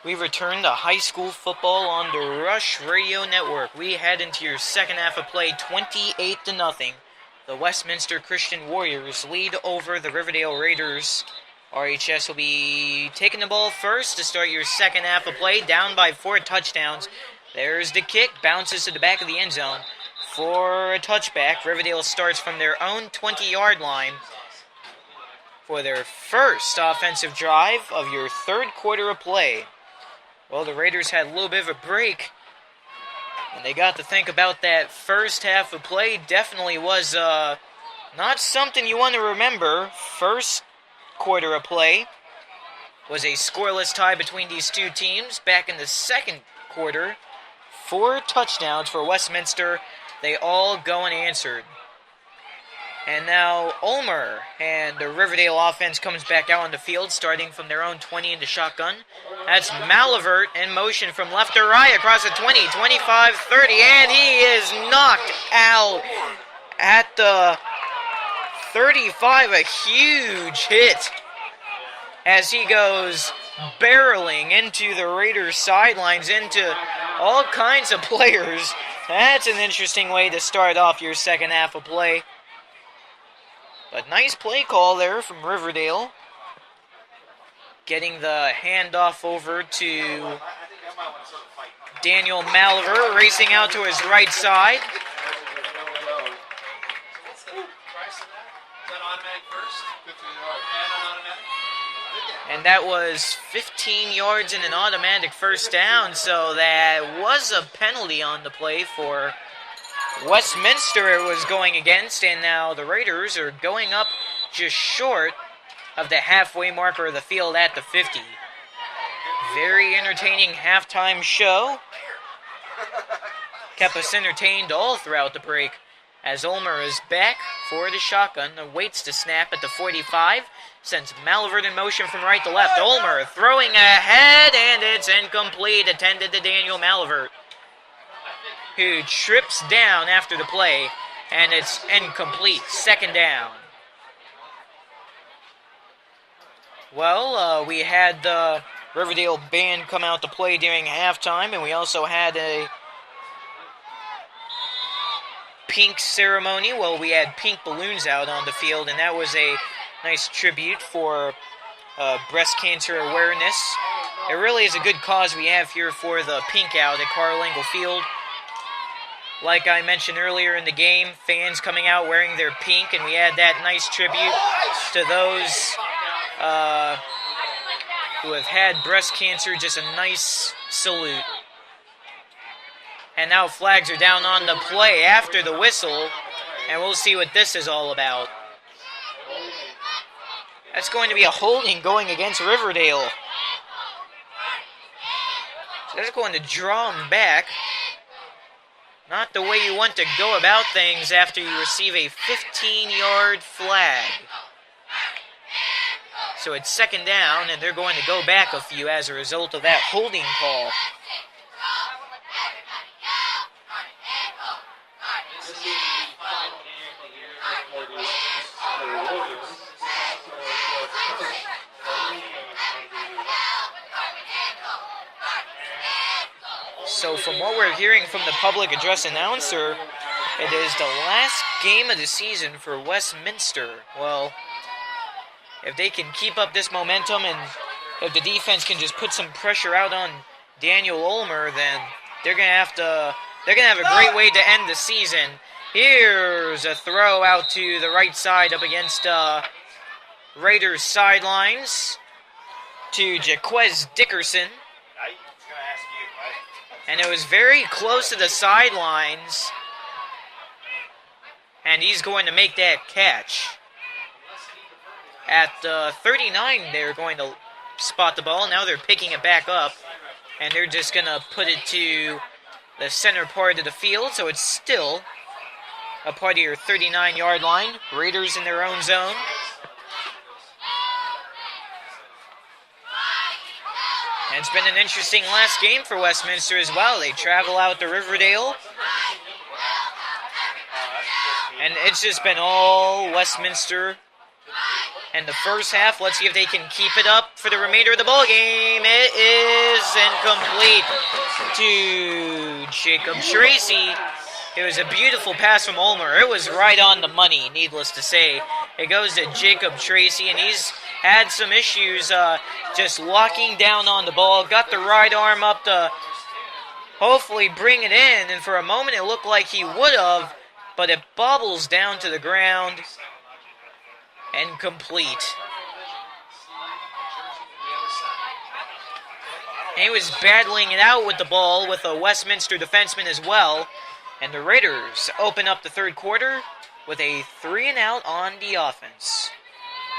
We return to high school football on the Rush Radio Network. We head into your second half of play, 28-0. The Westminster Christian Warriors lead over the Riverdale Raiders. RHS will be taking the ball first to start your second half of play, down by 4 touchdowns. There's the kick, bounces to the back of the end zone for a touchback. Riverdale starts from their own 20-yard line for their first offensive drive of your third quarter of play. Well, the Raiders had a little bit of a break, and they got to think about that first half of play. Definitely was not something you want to remember. First quarter of play was a scoreless tie between these two teams. Back in the second quarter, 4 touchdowns for Westminster. They all go unanswered. And now Ulmer and the Riverdale offense comes back out on the field, starting from their own 20 in the shotgun. That's Malivert in motion from left to right across the 20, 25, 30, and he is knocked out at the 35. A huge hit as he goes barreling into the Raiders' sidelines, into all kinds of players. That's an interesting way to start off your second half of play. But nice play call there from Riverdale. Getting the handoff over to Daniel Malver, racing out to his right side. And that was 15 yards and an automatic first down, so that was a penalty on the play for Westminster it was going against, and now the Raiders are going up just short of the halfway marker of the field at the 50. Very entertaining halftime show. Kept us entertained all throughout the break as Ulmer is back for the shotgun, waits to snap at the 45, sends Malivert in motion from right to left. Ulmer throwing ahead, and it's incomplete, attended to Daniel Malivert, who trips down after the play, and it's incomplete. Second down. Well, we had the Riverdale band come out to play during halftime, and we also had a pink ceremony. Well, we had pink balloons out on the field, and that was a nice tribute for breast cancer awareness. It really is a good cause we have here for the pink out at Carl Engel Field. Like I mentioned earlier in the game, fans coming out wearing their pink, and we had that nice tribute to those who have had breast cancer. Just a nice salute. And now flags are down on the play after the whistle, and we'll see what this is all about. That's going to be a holding going against Riverdale. So they're going to draw him back. Not the way you want to go about things after you receive a 15-yard flag. So it's second down, and they're going to go back a few as a result of that holding call. So from what we're hearing from the public address announcer, it is the last game of the season for Westminster. Well, if they can keep up this momentum and if the defense can just put some pressure out on Daniel Ulmer, then they're gonna have a great way to end the season. Here's a throw out to the right side up against Raiders sidelines to Jaquez Dickerson. And it was very close to the sidelines. And he's going to make that catch. At 39, they're going to spot the ball. Now they're picking it back up. And they're just going to put it to the center part of the field. So it's still a part of your 39-yard line. Raiders in their own zone. And it's been an interesting last game for Westminster as well. They travel out to Riverdale. And it's just been all Westminster in the first half. Let's see if they can keep it up for the remainder of the ball game. It is incomplete to Jacob Tracy. It was a beautiful pass from Ulmer. It was right on the money, needless to say. It goes to Jacob Tracy, and he's had some issues just locking down on the ball. Got the right arm up to hopefully bring it in, and for a moment it looked like he would have, but it bobbles down to the ground and complete. And he was battling it out with the ball with a Westminster defenseman as well. And the Raiders open up the third quarter with a 3-and-out on the offense.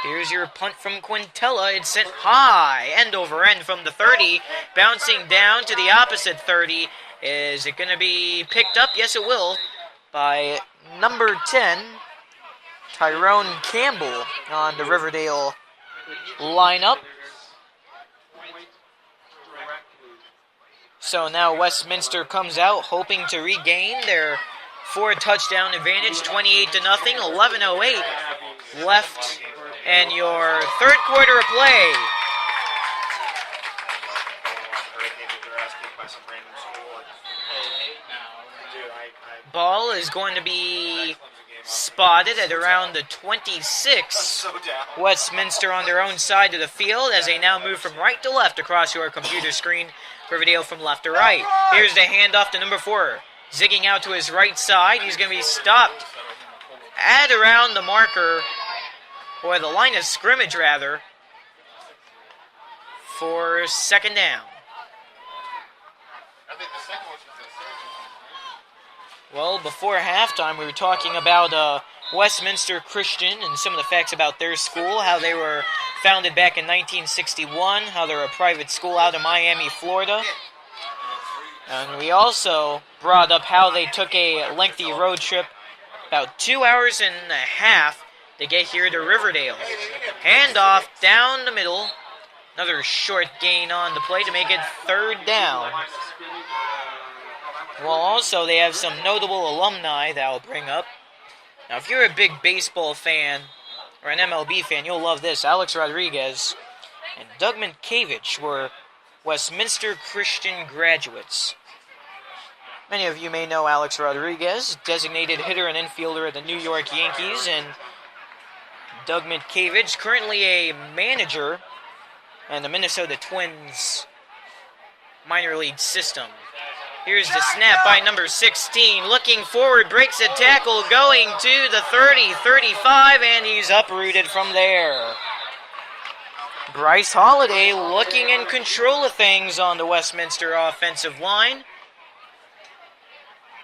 Here's your punt from Quintella. It's sent high, end over end from the 30, bouncing down to the opposite 30. Is it going to be picked up? Yes, it will, by number 10, Tyrone Campbell on the Riverdale lineup. So now Westminster comes out hoping to regain their 4-touchdown advantage, 28-0, 11:08 left in your third quarter of play. Ball is going to be spotted at around the 26. Westminster on their own side of the field as they now move from right to left across your computer screen. Riverdale from left to right. Here's the handoff to number 4. Zigging out to his right side. He's going to be stopped at around the marker, or the line of scrimmage rather, for second down. Well, before halftime we were talking about Westminster Christian and some of the facts about their school, how they were founded back in 1961, how they're a private school out of Miami, Florida. And we also brought up how they took a lengthy road trip, about 2 hours and a half, to get here to Riverdale. Handoff down the middle. Another short gain on the play to make it third down. Well, also they have some notable alumni that I'll bring up. Now, if you're a big baseball fan or an MLB fan, you'll love this. Alex Rodriguez and Doug Minkiewicz were Westminster Christian graduates. Many of you may know Alex Rodriguez, designated hitter and infielder of the New York Yankees, and Doug Minkiewicz, currently a manager in the Minnesota Twins minor league system. Here's the snap by number 16, looking forward, breaks a tackle, going to the 30, 35, and he's uprooted from there. Bryce Holiday looking in control of things on the Westminster offensive line,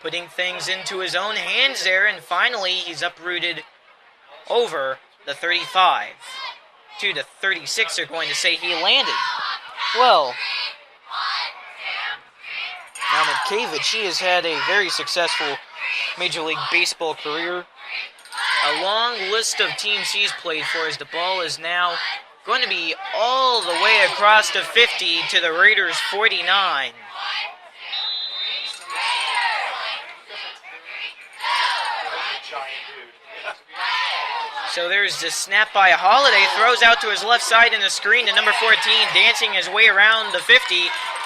putting things into his own hands there, and finally he's uprooted over the 35. To the 36 are going to say he landed. Well, now Minkiewicz, he has had a very successful Major League Baseball career. A long list of teams he's played for, as the ball is now going to be all the way across the 50 to the Raiders' 49. So there's the snap by Holiday, throws out to his left side in the screen to number 14, dancing his way around the 50.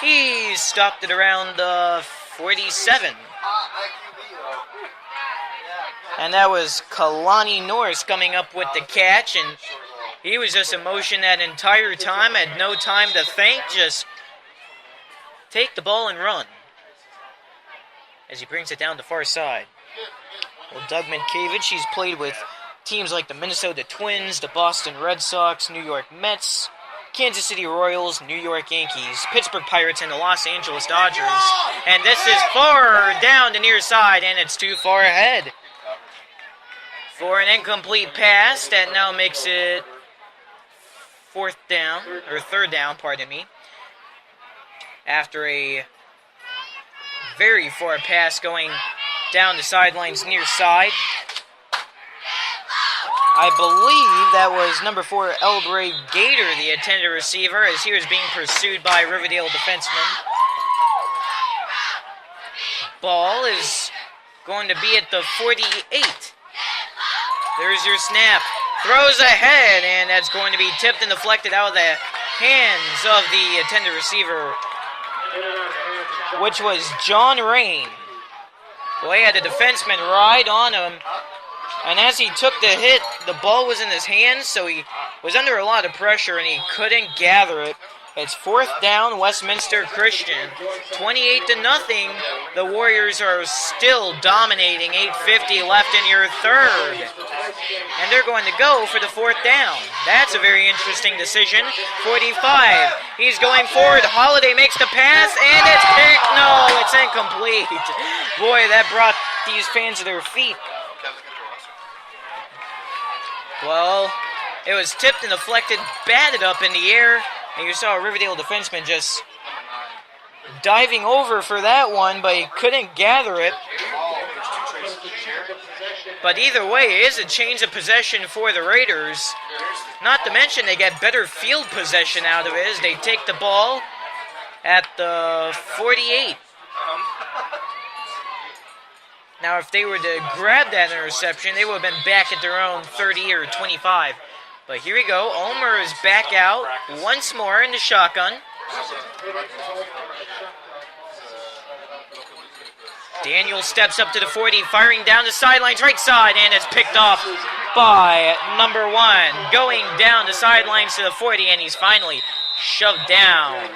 He's stopped at around the 47. And that was Kalani Norris coming up with the catch, and he was just in motion that entire time, had no time to think, just take the ball and run as he brings it down the far side. Well, Doug Minkiewicz, he's played with teams like the Minnesota Twins, the Boston Red Sox, New York Mets, Kansas City Royals, New York Yankees, Pittsburgh Pirates, and the Los Angeles Dodgers. And this is far down the near side, and it's too far ahead for an incomplete pass. That now makes it third down, pardon me, after a very far pass going down the sidelines near side. I believe that was number 4, Elbray Gator, the intended receiver, as he was being pursued by Riverdale defensemen. Ball is going to be at the 48. There's your snap. throws ahead, and that's going to be tipped and deflected out of the hands of the intended receiver, which was John Rain. Well, he had a defenseman right on him, and as he took the hit, the ball was in his hands, so he was under a lot of pressure, and he couldn't gather it. It's 4th down, Westminster Christian. 28-0. The Warriors are still dominating. 8:50 left in your third. And they're going to go for the 4th down. That's a very interesting decision. 45. He's going forward. Holiday makes the pass, and it's picked. No, it's incomplete. Boy, that brought these fans to their feet. Well, it was tipped and deflected, batted up in the air. And you saw a Riverdale defenseman just diving over for that one, but he couldn't gather it. But either way, it is a change of possession for the Raiders. Not to mention they get better field possession out of it as they take the ball at the 48. Now, if they were to grab that interception, they would have been back at their own 30 or 25. But here we go. Ulmer is back out once more in the shotgun. Daniel steps up to the 40, firing down the sidelines, right side, and it's picked off by number 1. Going down the sidelines to the 40, and he's finally shoved down.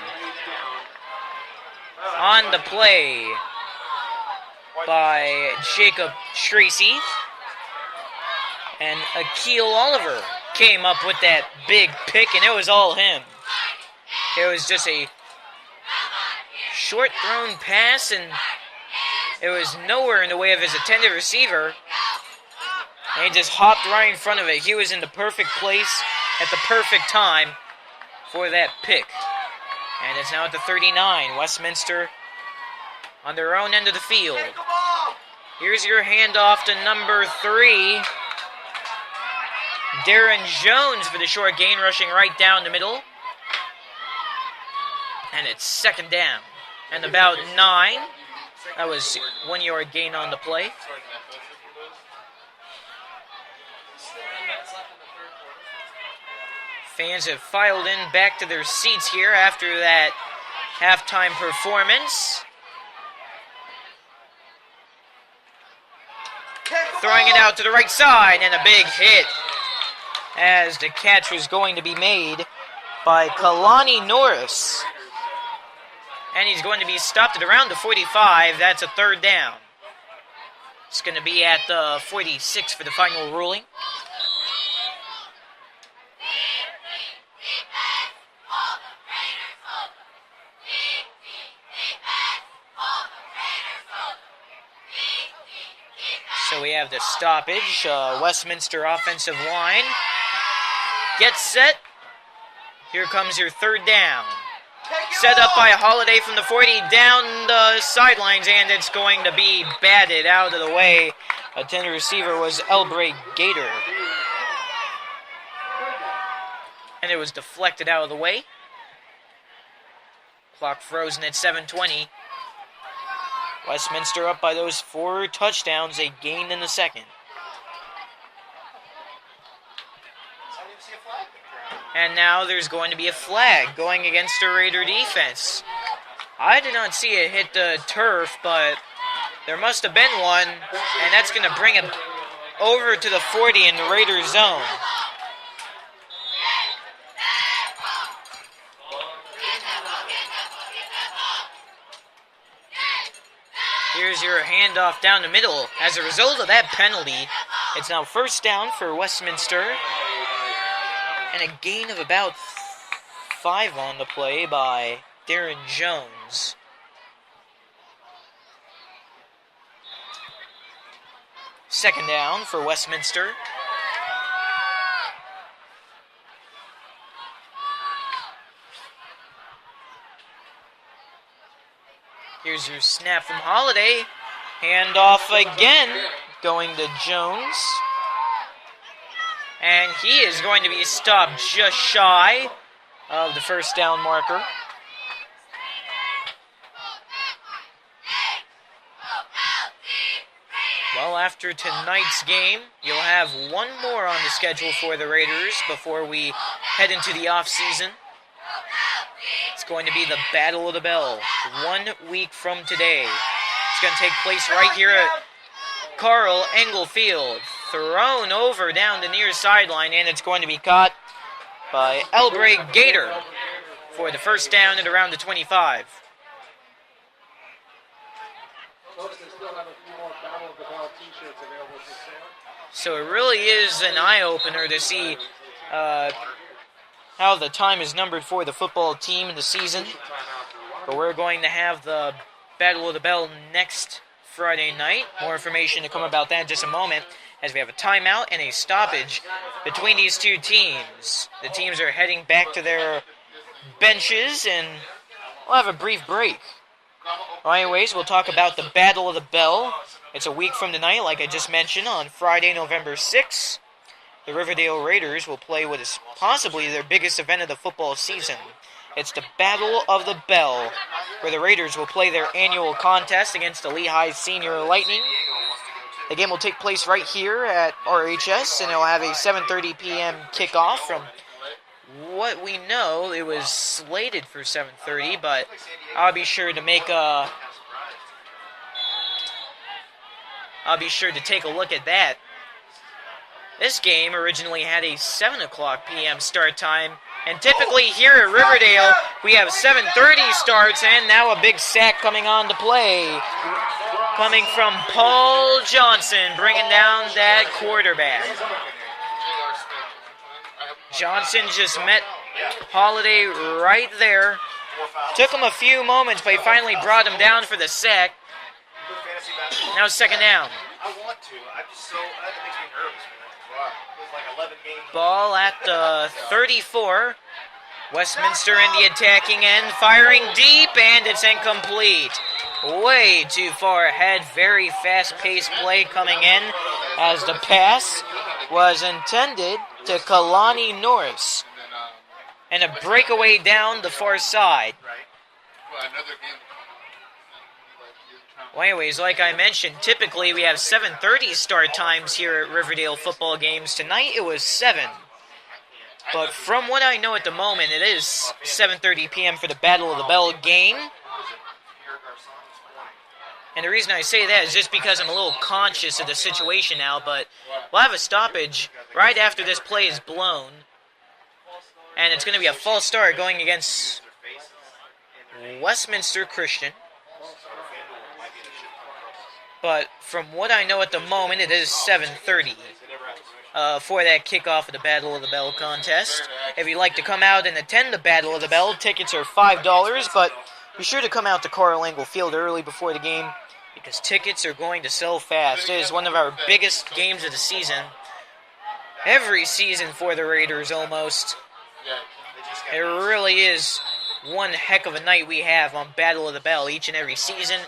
On the play by Jacob Tracy. And Akeel Oliver came up with that big pick, and it was all him. It was just a short thrown pass, and it was nowhere in the way of his intended receiver. And he just hopped right in front of it. He was in the perfect place at the perfect time for that pick. And it's now at the 39. Westminster on their own end of the field. Here's your handoff to number 3. Darren Jones for the short gain, rushing right down the middle. And it's 2nd down. And about 9. That was 1 yard gain on the play. Fans have filed in back to their seats here after that halftime performance. Throwing it out to the right side, and a big hit as the catch was going to be made by Kalani Norris. And he's going to be stopped at around the 45. That's a 3rd down. It's going to be at the 46 for the final ruling. So we have the stoppage. Westminster offensive line gets set. Here comes your 3rd down. Set up by Holiday from the 40 down the sidelines, and it's going to be batted out of the way. Intended receiver was Elbray Gator. And it was deflected out of the way. Clock frozen at 7:20. Westminster up by those 4 touchdowns they gained in the 2nd. And now there's going to be a flag going against the Raider defense. I did not see it hit the turf, but there must have been one, and that's going to bring it over to the 40 in the Raider zone. Here's your handoff down the middle. As a result of that penalty, it's now 1st down for Westminster. And a gain of about 5 on the play by Darren Jones. Second down for Westminster. Here's your snap from Holiday. Handoff again, going to Jones. And he is going to be stopped just shy of the 1st down marker. Well, after tonight's game, you'll have one more on the schedule for the Raiders before we head into the off-season. It's going to be the Battle of the Bell, 1 week from today. It's going to take place right here at Carl Engel Field. Thrown over down the near sideline, and it's going to be caught by Elbray Gator for the first down at around the 25. So it really is an eye-opener to see how the time is numbered for the football team in the season. But we're going to have the Battle of the Bell next Friday night. More information to come about that in just a moment, as we have a timeout and a stoppage between these two teams. The teams are heading back to their benches, and we'll have a brief break. Well, anyways, we'll talk about the Battle of the Bell. It's a week from tonight, like I just mentioned, on Friday, November 6th. The Riverdale Raiders will play what is possibly their biggest event of the football season. It's the Battle of the Bell, where the Raiders will play their annual contest against the Lehigh Senior Lightning. The game will take place right here at RHS, and it'll have a 7:30 p.m. kickoff. From what we know, it was slated for 7:30, but I'll be sure to take a look at that. This game originally had a 7 o'clock p.m. start time, and typically here at Riverdale, we have 7:30 starts, and now a big sack coming on to play. Coming from Paul Johnson, bringing down that quarterback. Johnson just met Holiday right there. Took him a few moments, but he finally brought him down for the sack. Now second down. Ball at the 34. Westminster in the attacking end, firing deep, and it's incomplete. Way too far ahead. Very fast-paced play coming in, as the pass was intended to Kalani Norris. And a breakaway down the far side. Well, anyways, like I mentioned, typically we have 7:30 start times here at Riverdale football games. Tonight it was 7. But from what I know at the moment, it is 7:30 p.m. for the Battle of the Bell game. And the reason I say that is just because I'm a little conscious of the situation now, but we'll have a stoppage right after this play is blown. And it's going to be a false start going against Westminster Christian. But from what I know at the moment, it is 7:30 for that kickoff of the Battle of the Bell contest. If you'd like to come out and attend the Battle of the Bell, tickets are $5, but be sure to come out to Carl Engel Field early before the game, because tickets are going to sell fast. It is one of our biggest games of the season. Every season for the Raiders, almost. It really is one heck of a night we have on Battle of the Bell each and every season.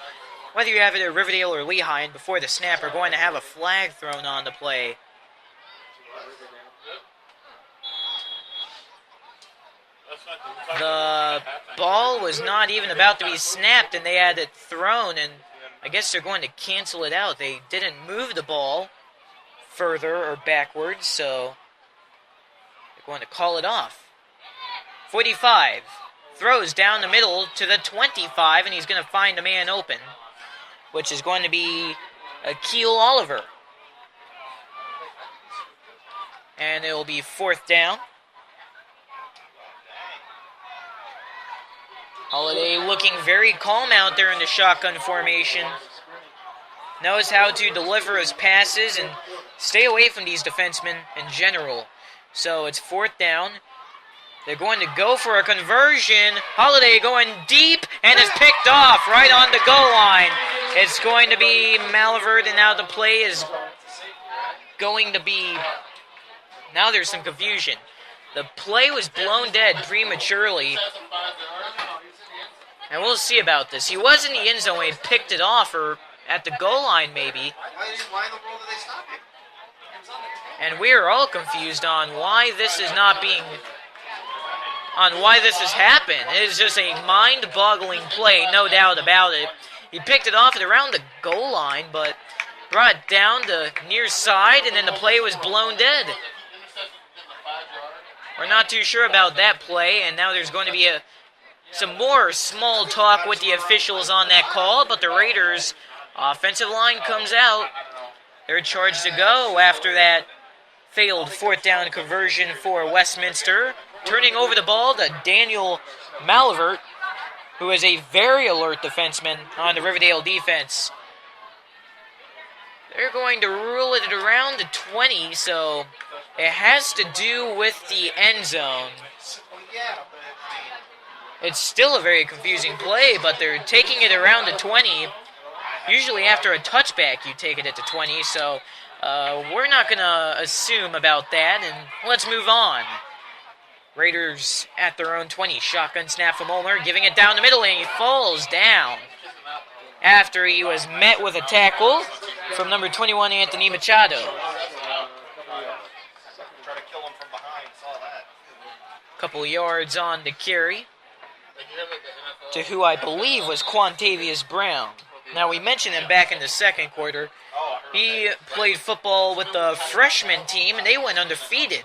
Whether you have it at Riverdale or Lehigh, and before the snap, we're going to have a flag thrown on the play. The ball was not even about to be snapped, and they had it thrown, and I guess they're going to cancel it out. They didn't move the ball further or backwards, so they're going to call it off. 45. Throws down the middle to the 25, and he's going to find a man open, which is going to be Akeel Oliver. And it will be fourth down. Holiday looking very calm out there in the shotgun formation. Knows how to deliver his passes and stay away from these defensemen in general. So it's fourth down. They're going to go for a conversion. Holiday going deep, and is picked off right on the goal line. It's going to be Malvern, and now the play is going to be... Now there's some confusion. The play was blown dead prematurely. And we'll see about this. He was in the end zone when he picked it off, or at the goal line maybe. Why in the world did they stop it? And we are all confused on why this is not being... on why this has happened. It is just a mind-boggling play, no doubt about it. He picked it off at around the goal line, but brought down the near side, and then the play was blown dead. We're not too sure about that play, and now there's going to be some more small talk with the officials on that call, but the Raiders' offensive line comes out. They're charged to go after that failed fourth down conversion for Westminster. Turning over the ball to Daniel Malvert, who is a very alert defenseman on the Riverdale defense. They're going to rule it around the 20, so it has to do with the end zone. It's still a very confusing play, but they're taking it around the 20. Usually after a touchback, you take it at the 20, so we're not going to assume about that, and let's move on. Raiders at their own 20. Shotgun snap from Ulmer, giving it down the middle, and he falls down after he was met with a tackle from number 21, Anthony Machado. Couple yards on the carry to who I believe was Quantavious Brown. Now, we mentioned him back in the second quarter. He played football with the freshman team, and they went undefeated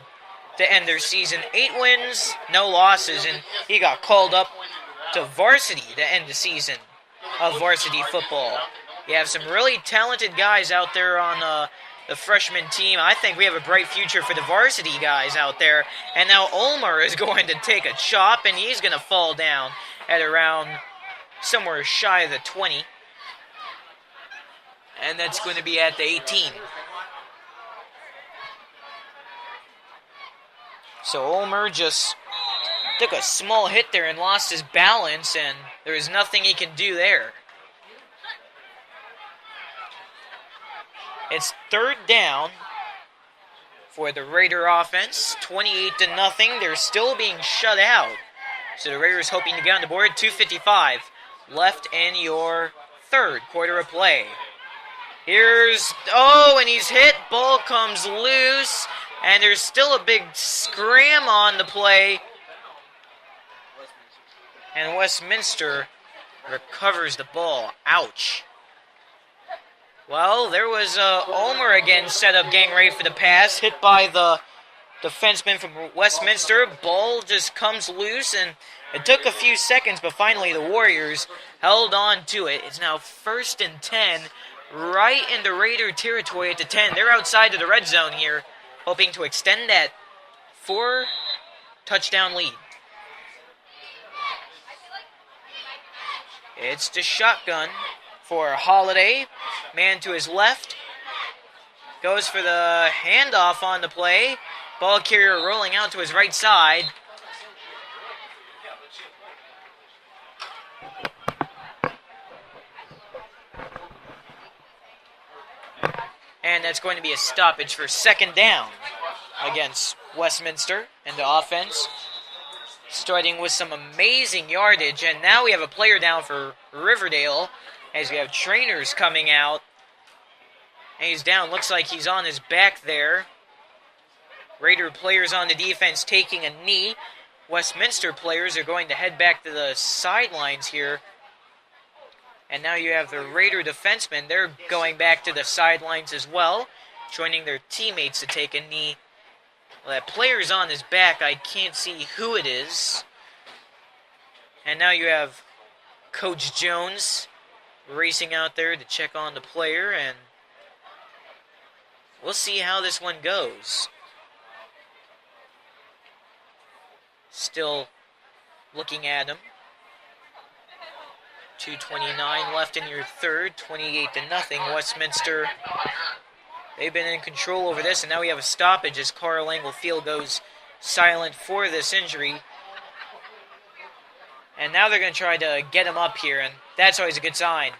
to end their season. 8 wins, no losses, and he got called up to varsity to end the season of varsity football. You have some really talented guys out there on the freshman team. I think we have a bright future for the varsity guys out there. And now Ulmer is going to take a chop, and he's going to fall down at around somewhere shy of the 20. And that's going to be at the 18. So Ulmer just took a small hit there and lost his balance, and there was nothing he can do there. It's third down for the Raider offense, 28-0. They're still being shut out. So the Raiders hoping to get on the board. 2:55 left in your third quarter of play. And he's hit. Ball comes loose, and there's still a big scram on the play. And Westminster recovers the ball. Ouch. Well, there was Ulmer again set up getting ready for the pass, hit by the defenseman from Westminster. Ball just comes loose, and it took a few seconds, but finally the Warriors held on to it. It's now 1st and 10, right into Raider territory at the 10. They're outside of the red zone here, hoping to extend that 4-touchdown lead. It's the shotgun for Holiday. Man to his left. Goes for the handoff on the play. Ball carrier rolling out to his right side. And that's going to be a stoppage for second down against Westminster and the offense. Starting with some amazing yardage, and now we have a player down for Riverdale as we have trainers coming out. And he's down, looks like he's on his back there. Raider players on the defense taking a knee. Westminster players are going to head back to the sidelines here. And now you have the Raider defensemen, they're going back to the sidelines as well, joining their teammates to take a knee. Well, that player's on his back. I can't see who it is. And now you have Coach Jones racing out there to check on the player, and we'll see how this one goes. Still looking at him. 2:29 left in your third, 28-0. Westminster, they've been in control over this, and now we have a stoppage as Carl Englefield goes silent for this injury. And now they're going to try to get him up here, and that's always a good sign.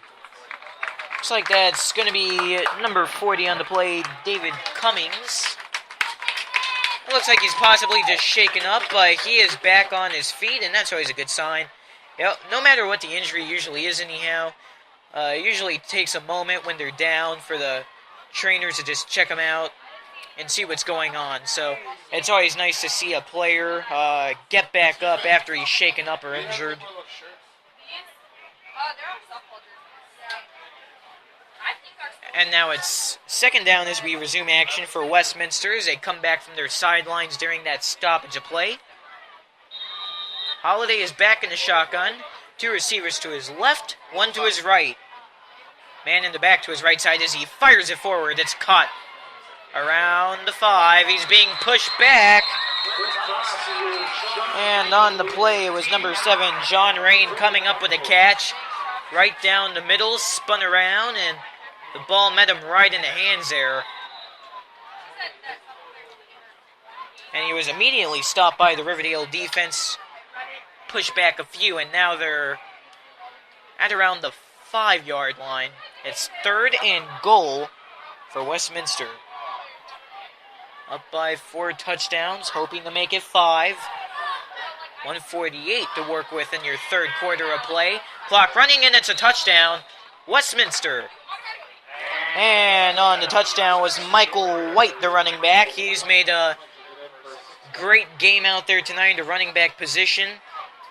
Looks like that's going to be number 40 on the play, David Cummings. It looks like he's possibly just shaken up, but he is back on his feet, and that's always a good sign. No matter what the injury usually is anyhow, it usually takes a moment when they're down for the trainers to just check them out and see what's going on. So it's always nice to see a player get back up after he's shaken up or injured. And now it's second down as we resume action for Westminster as they come back from their sidelines during that stoppage of play. Holiday is back in the shotgun. Two receivers to his left, one to his right. Man in the back to his right side as he fires it forward. It's caught around the 5. He's being pushed back. And on the play, it was number 7, John Rain, coming up with a catch. Right down the middle, spun around, and the ball met him right in the hands there. And he was immediately stopped by the Riverdale defense. Pushed back a few, and now they're at around the 5-yard line. It's 3rd and goal for Westminster. Up by 4 touchdowns, hoping to make it 5. 1:48 to work with in your third quarter of play. Clock running, and it's a touchdown. Westminster. And on the touchdown was Michael White, the running back. He's made a great game out there tonight, the running back position.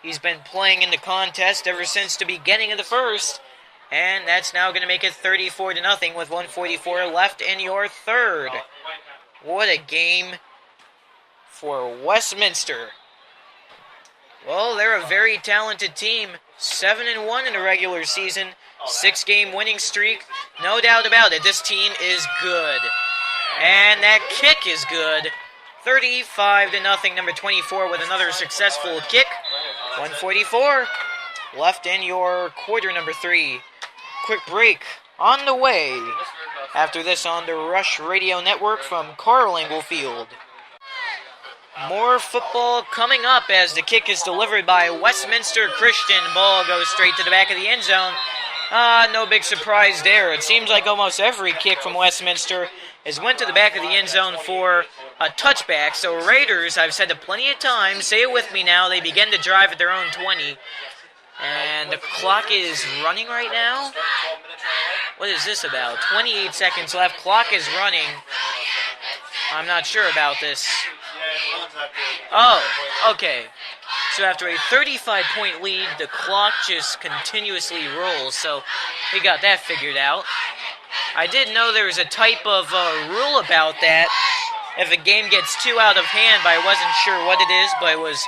He's been playing in the contest ever since the beginning of the first. And that's now going to make it 34-0 with 1:44 left in your third. What a game for Westminster. Well, they're a very talented team. 7-1 in the regular season. 6-game winning streak. No doubt about it, this team is good. And that kick is good. 35-0, number 24 with another successful kick. 1:44 left in your quarter number 3. Quick break on the way. After this on the Rush Radio Network from Carl Englefield. More football coming up as the kick is delivered by Westminster Christian. Ball goes straight to the back of the end zone. No big surprise there. It seems like almost every kick from Westminster has went to the back of the end zone for a touchback. So Raiders, I've said it plenty of times, say it with me now, they begin to drive at their own 20. And the clock is running right now. What is this about? 28 seconds left. Clock is running. I'm not sure about this. Oh, okay. So after a 35-point lead, the clock just continuously rolls. So we got that figured out. I did know there was a type of rule about that. If a game gets too out of hand, but I wasn't sure what it is, but it was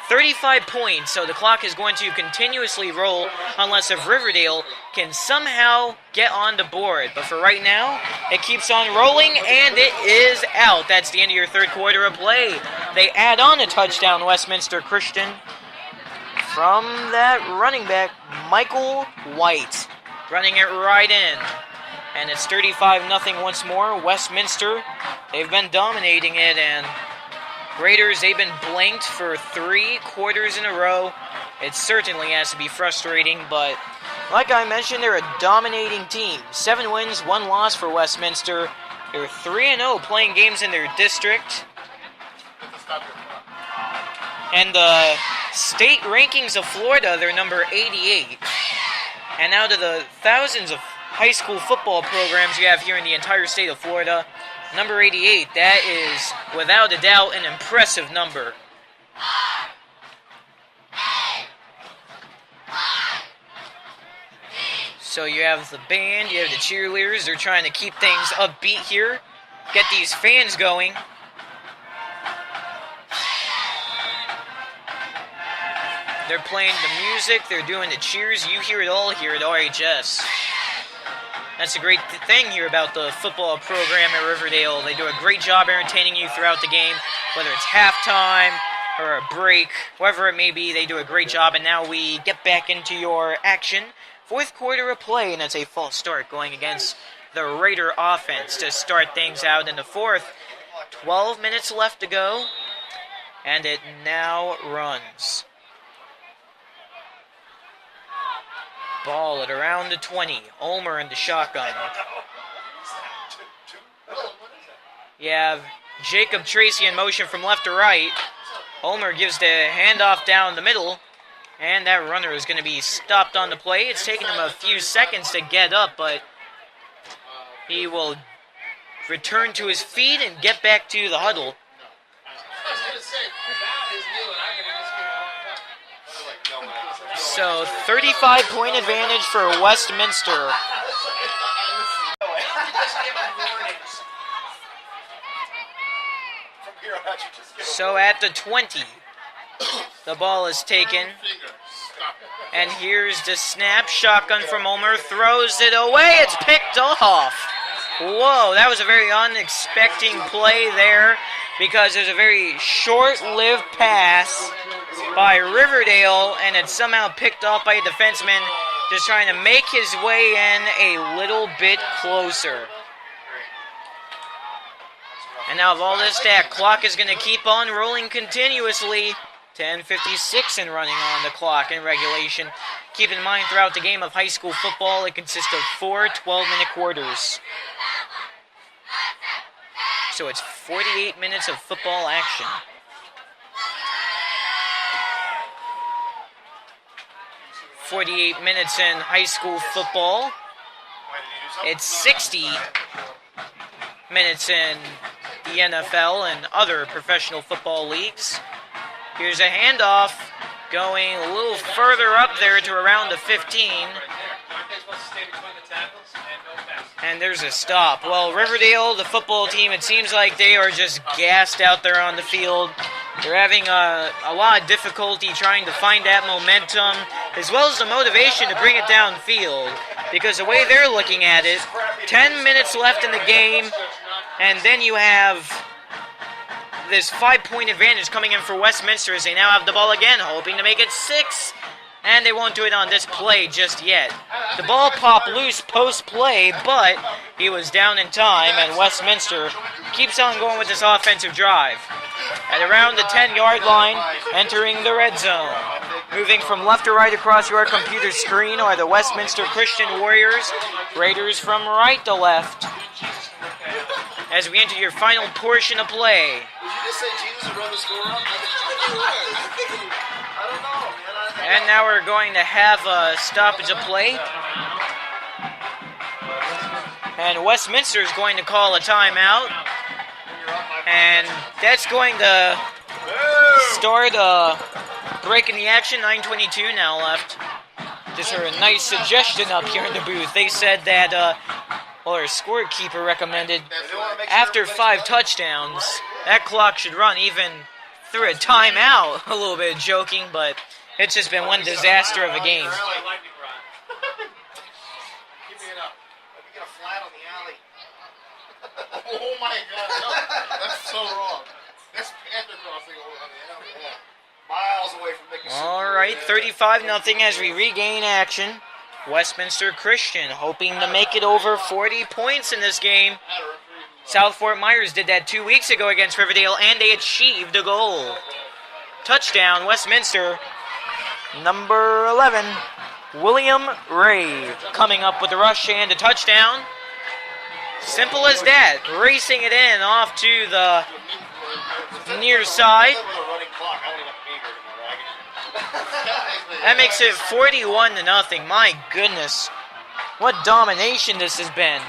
35 points, so the clock is going to continuously roll unless if Riverdale can somehow get on the board. But for right now, it keeps on rolling, and it is out. That's the end of your third quarter of play. They add on a touchdown, Westminster Christian, from that running back, Michael White, running it right in. And it's 35-0 once more. Westminster, they've been dominating it, and Raiders, they've been blanked for 3 quarters in a row. It certainly has to be frustrating, but like I mentioned, they're a dominating team. 7 wins, 1 loss for Westminster. They're 3-0 playing games in their district. And the state rankings of Florida, they're number 88. And out of the thousands of high school football programs you have here in the entire state of Florida, number 88, that is, without a doubt, an impressive number. So you have the band, you have the cheerleaders, they're trying to keep things upbeat here, get these fans going. They're playing the music, they're doing the cheers, you hear it all here at RHS. That's a great thing here about the football program at Riverdale. They do a great job entertaining you throughout the game, whether it's halftime or a break, whatever it may be, they do a great job. And now we get back into your action. Fourth quarter of play, and it's a false start going against the Raider offense to start things out in the fourth. 12 minutes left to go, and it now runs. Ball at around the 20. Ulmer in the shotgun. You have Jacob Tracy in motion from left to right. Ulmer gives the handoff down the middle. And that runner is going to be stopped on the play. It's taken him a few seconds to get up, but he will return to his feet and get back to the huddle. So, 35-point advantage for Westminster. So at the 20, the ball is taken. And here's the snap. Shotgun from Ulmer. Throws it away. It's picked off. Whoa, that was a very unexpected play there because it was a very short-lived pass by Riverdale, and it's somehow picked off by a defenseman just trying to make his way in a little bit closer. And now of all this, that clock is going to keep on rolling continuously. 10:56 and running on the clock in regulation. Keep in mind, throughout the game of high school football, it consists of 4 12-minute quarters. So it's 48 minutes of football action. .48 minutes in high school football. It's 60 minutes in the NFL and other professional football leagues. Here's a handoff going a little further up there to around the 15. And there's a stop. Well, Riverdale, the football team, it seems like they are just gassed out there on the field. They're having a lot of difficulty trying to find that momentum, as well as the motivation to bring it downfield. Because the way they're looking at it, 10 minutes left in the game, and then you have this 5-point advantage coming in for Westminster as they now have the ball again, hoping to make it 6. And they won't do it on this play just yet. The ball popped loose post-play, but he was down in time, and Westminster keeps on going with this offensive drive. At around the 10-yard line, entering the red zone. Moving from left to right across your computer screen are the Westminster Christian Warriors. Raiders from right to left. As we enter your final portion of play. Did you just say Jesus would run the score up? I don't know, man. And now we're going to have a stoppage of play. And Westminster is going to call a timeout. And that's going to start breaking the action. 9:22 now left. Just heard a nice suggestion up here in the booth. They said that, our scorekeeper recommended after 5 touchdowns, that clock should run even through a timeout. A little bit joking, but it's just been one disaster of a game. Keep it up. Let me get a flat on the alley. Oh my God, no, that's so wrong. That's Panther crossing over on the alley. Yeah. Miles away from making. All right, 35-0 as we regain action. Westminster Christian hoping to make it over 40 points in this game. South Fort Myers did that 2 weeks ago against Riverdale, and they achieved a goal. Touchdown, Westminster. Number 11, William Ray, coming up with a rush and a touchdown. Simple as that. Racing it in off to the near side. That makes it 41-0. My goodness. What domination this has been.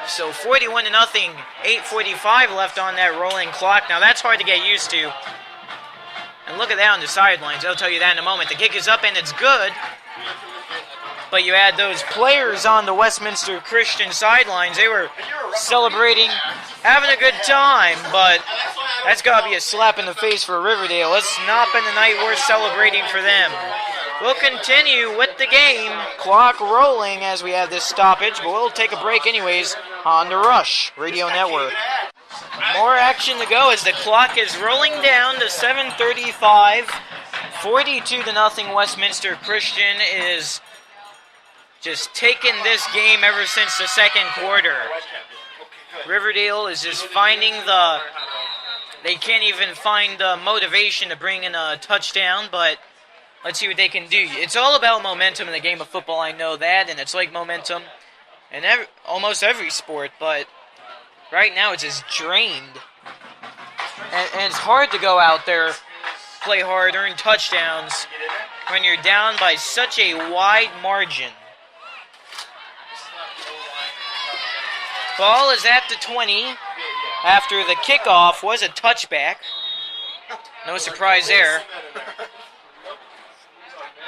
So 41-0, 8:45 left on that rolling clock. Now that's hard to get used to. And look at that on the sidelines. I'll tell you that in a moment. The kick is up and it's good. But you had those players on the Westminster Christian sidelines. They were celebrating, having a good time, but that's got to be a slap in the face for Riverdale. It's not been the night worth celebrating for them. We'll continue with the game. Clock rolling as we have this stoppage, but we'll take a break anyways on the Rush Radio Network. More action to go as the clock is rolling down to 7:35. 42-0 Westminster Christian is just taking this game ever since the second quarter. Riverdale is just finding they can't even find the motivation to bring in a touchdown, but let's see what they can do. It's all about momentum in the game of football, I know that, and it's like momentum in almost every sport, but right now it's just drained. And it's hard to go out there, play hard, earn touchdowns when you're down by such a wide margin. Ball is at the 20 after the kickoff was a touchback. No surprise there.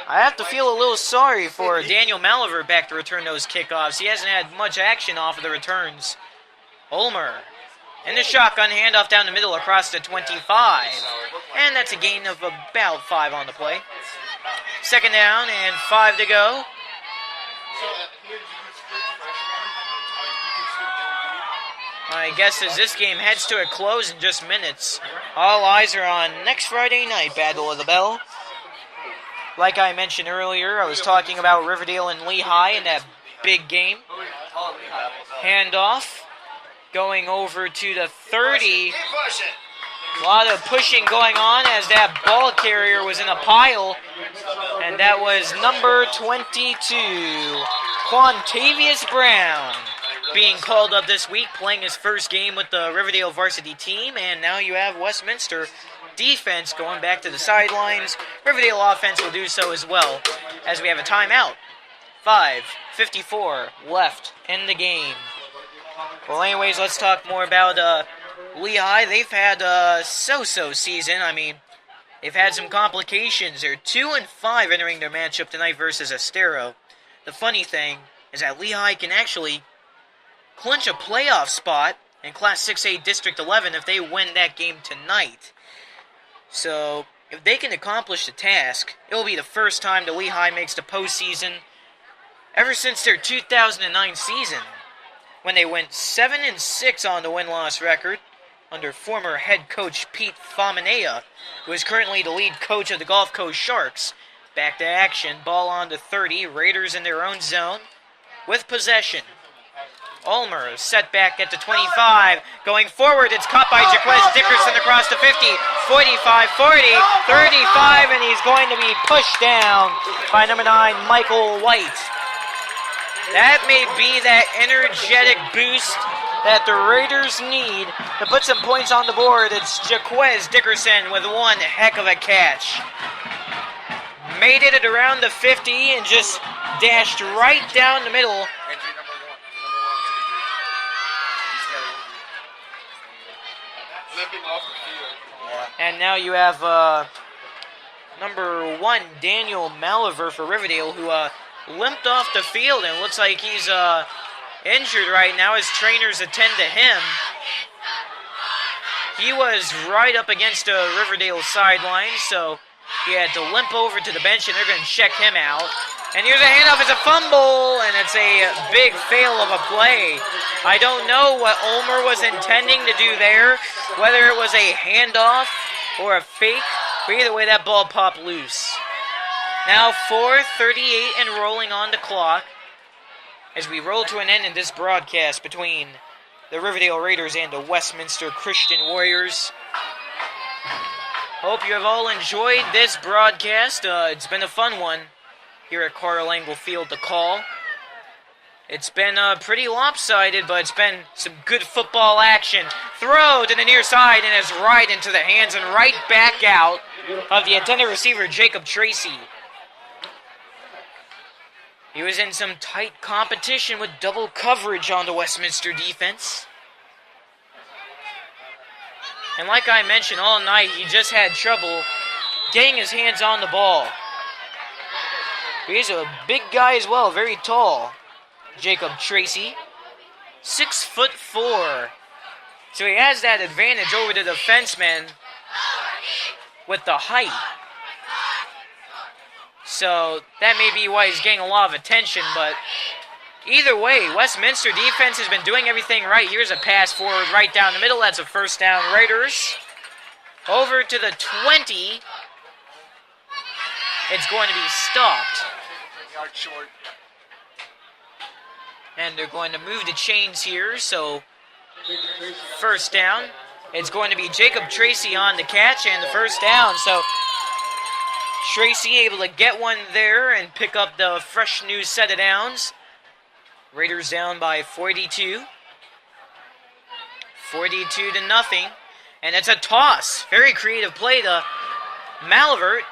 I have to feel a little sorry for Daniel Maliver back to return those kickoffs. He hasn't had much action off of the returns. Ulmer. And the shotgun handoff down the middle across the 25. And that's a gain of about 5 on the play. Second down and 5 to go. My guess is this game heads to a close in just minutes. All eyes are on next Friday night, Battle of the Bell. Like I mentioned earlier, I was talking about Riverdale and Lehigh in that big game. Handoff going over to the 30. A lot of pushing going on as that ball carrier was in a pile. And that was number 22, Quantavious Brown, being called up this week, playing his first game with the Riverdale varsity team. And now you have Westminster defense going back to the sidelines. Riverdale offense will do so as well, as we have a timeout. 5:54 left in the game. Well, anyways, let's talk more about Lehigh. They've had a so-so season. I mean, they've had some complications. They're 2-5 entering their matchup tonight versus Estero. The funny thing is that Lehigh can actually clinch a playoff spot in Class 6A District 11 if they win that game tonight. So, if they can accomplish the task, it will be the first time that Lehigh makes the postseason ever since their 2009 season, when they went 7-6 on the win-loss record under former head coach Pete Fominea, who is currently the lead coach of the Gulf Coast Sharks. Back to action, ball on to 30, Raiders in their own zone with possession. Ulmer set back at the 25. Going forward, it's caught by Jaquez Dickerson across the 50. 45, 40, 35, and he's going to be pushed down by number 9, Michael White. That may be that energetic boost that the Raiders need to put some points on the board. It's Jaquez Dickerson with one heck of a catch. Made it at around the 50 and just dashed right down the middle. And now you have number 1, Daniel Maliver for Riverdale, who limped off the field, and looks like he's injured right now as trainers attend to him. He was right up against the Riverdale sideline, so he had to limp over to the bench, and they're going to check him out. And here's a handoff, it's a fumble, and it's a big fail of a play. I don't know what Ulmer was intending to do there, whether it was a handoff or a fake, but either way, that ball popped loose. Now 4:38 and rolling on the clock as we roll to an end in this broadcast between the Riverdale Raiders and the Westminster Christian Warriors. Hope you have all enjoyed this broadcast. It's been a fun one here at Carl Angle Field to call. It's been pretty lopsided, but it's been some good football action. Throw to the near side, and it's right into the hands and right back out of the intended receiver, Jacob Tracy. He was in some tight competition with double coverage on the Westminster defense. And like I mentioned all night, he just had trouble getting his hands on the ball. He's a big guy as well, very tall. Jacob Tracy, 6'4". So he has that advantage over the defenseman with the height. So that may be why he's getting a lot of attention, but either way, Westminster defense has been doing everything right. Here's a pass forward right down the middle. That's a first down, Raiders. Over to the 20. It's going to be stopped. Yard short. And they're going to move the chains here, so first down. It's going to be Jacob Tracy on the catch and the first down. So Tracy able to get one there and pick up the fresh new set of downs. Raiders down by 42. 42-0. And it's a toss. Very creative play to Malivert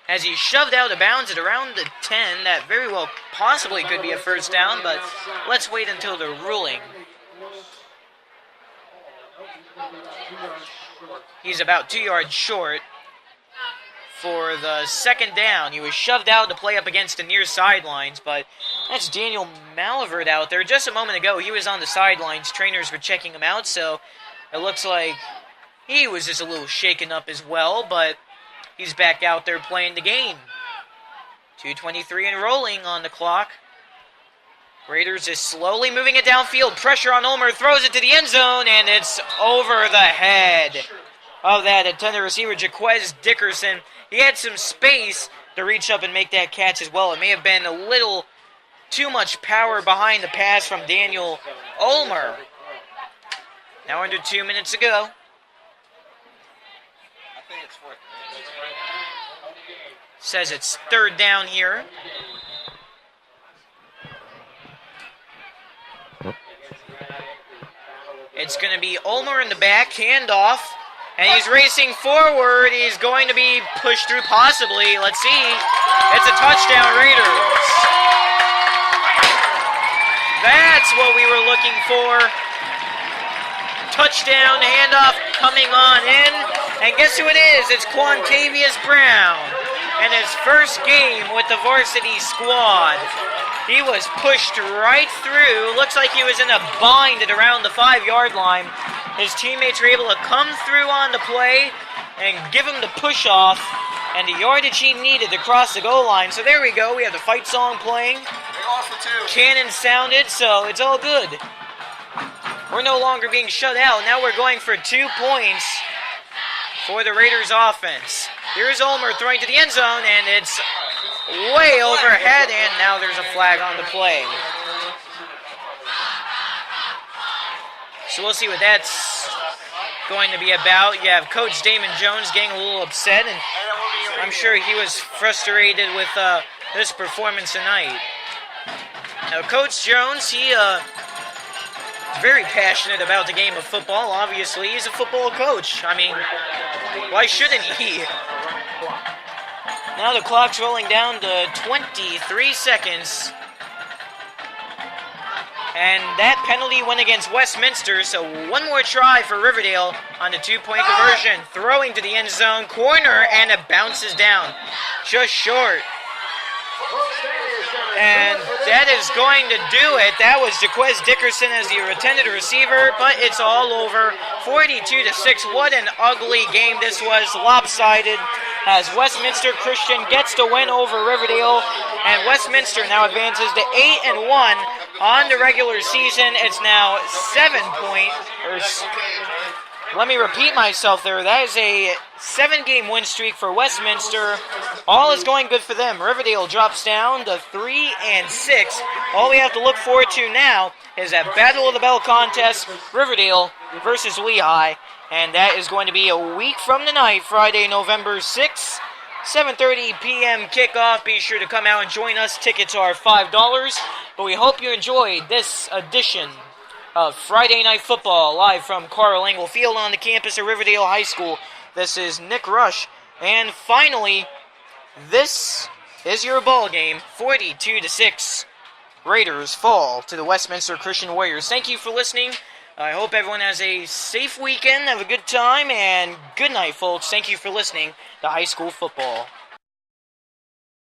as he shoved out of bounds at around the 10. That very well possibly could be a first down, but let's wait until the ruling. He's about 2 yards short for the second down. He was shoved out to play up against the near sidelines, but That's Daniel Malivert out there. Just a moment ago, he was on the sidelines. Trainers were checking him out, so it looks like he was just a little shaken up as well, but he's back out there playing the game. 2:23 and rolling on the clock. Raiders is slowly moving it downfield. Pressure on Ulmer, throws it to the end zone, and it's over the head of that intended receiver, Jaquez Dickerson. He had some space to reach up and make that catch as well. It may have been a little too much power behind the pass from Daniel Ulmer. Now under 2 minutes to go. Says it's third down here. It's going to be Ulmer in the back, handoff, and he's racing forward. He's going to be pushed through possibly. Let's see. It's a touchdown, Raiders. That's what we were looking for. Touchdown, handoff coming on in. And guess who it is? It's Quantavious Brown. And his first game with the varsity squad. He was pushed right through. Looks like he was in a bind at around the 5-yard line. His teammates were able to come through on the play and give him the push off and the yardage he needed to cross the goal line. So there we go. We have the fight song playing. Cannon sounded, so it's all good. We're no longer being shut out. Now we're going for 2 points for the Raiders offense. Here's Ulmer throwing to the end zone, and it's way overhead, and now there's a flag on the play. So we'll see what that's going to be about. You have Coach Damon Jones getting a little upset, and I'm sure he was frustrated with this performance tonight. Now, Coach Jones, he is very passionate about the game of football. Obviously, he's a football coach. I mean, why shouldn't he? Now the clock's rolling down to 23 seconds. And that penalty went against Westminster, so one more try for Riverdale on the 2-point conversion. Throwing to the end zone, corner, and it bounces down just short. And that is going to do it. That was Jaquez Dickerson as the intended receiver, but it's all over. 42-6. What an ugly game this was. Lopsided as Westminster Christian gets the win over Riverdale, and Westminster now advances to 8-1 on the regular season. It's now 7-point. Let me repeat myself there. That is a 7-game win streak for Westminster. All is going good for them. Riverdale drops down to 3-6. All we have to look forward to now is that Battle of the Bell contest, Riverdale versus Lehigh. And that is going to be a week from tonight, Friday, November 6th, 7:30 p.m. kickoff. Be sure to come out and join us. Tickets are $5. But we hope you enjoyed this edition of Friday Night Football, live from Carl Engel Field on the campus of Riverdale High School. This is Nick Rush, and finally, this is your ball game. 42-6, Raiders fall to the Westminster Christian Warriors. Thank you for listening. I hope everyone has a safe weekend, have a good time, and good night, folks. Thank you for listening to High School Football.